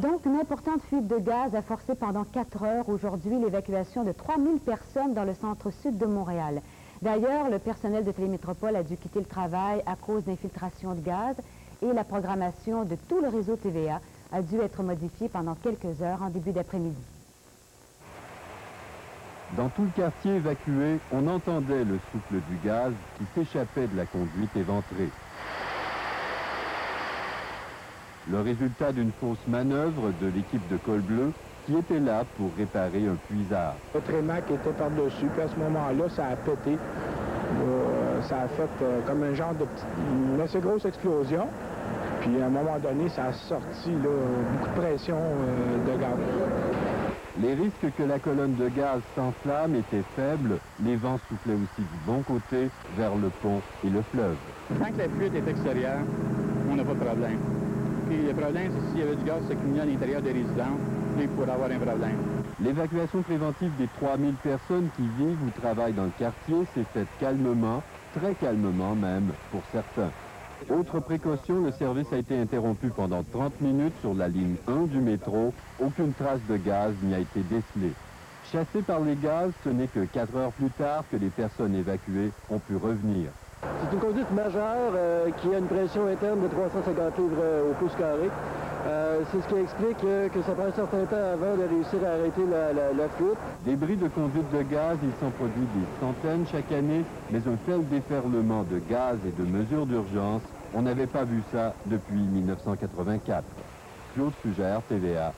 Donc, une importante fuite de gaz a forcé pendant 4 heures aujourd'hui l'évacuation de 3000 personnes dans le centre-sud de Montréal. D'ailleurs, le personnel de Télémétropole a dû quitter le travail à cause d'infiltration de gaz et la programmation de tout le réseau TVA a dû être modifiée pendant quelques heures en début d'après-midi. Dans tout le quartier évacué, on entendait le souffle du gaz qui s'échappait de la conduite éventrée. Le résultat d'une fausse manœuvre de l'équipe de Col Bleu qui était là pour réparer un puisard. Le trémac était par-dessus, puis à ce moment-là, ça a pété. Ça a fait comme un genre une assez grosse explosion. Puis à un moment donné, ça a sorti là, beaucoup de pression de gaz. Les risques que la colonne de gaz s'enflamme étaient faibles. Les vents soufflaient aussi du bon côté, vers le pont et le fleuve. Tant que la fuite est extérieure, on n'a pas de problème. Puis le problème, c'est s'il y avait du gaz qui s'accumulait à l'intérieur des résidences, là, il pourrait avoir un problème. L'évacuation préventive des 3000 personnes qui vivent ou travaillent dans le quartier s'est faite calmement, très calmement même, pour certains. Autre précaution, le service a été interrompu pendant 30 minutes sur la ligne 1 du métro. Aucune trace de gaz n'y a été décelée. Chassés par les gaz, ce n'est que 4 heures plus tard que les personnes évacuées ont pu revenir. C'est une conduite majeure qui a une pression interne de 350 livres au pouce carré. C'est ce qui explique que ça prend un certain temps avant de réussir à arrêter la fuite. Débris de conduite de gaz, il s'en produit des centaines chaque année, mais un tel déferlement de gaz et de mesures d'urgence, on n'avait pas vu ça depuis 1984. Claude Fugère, TVA.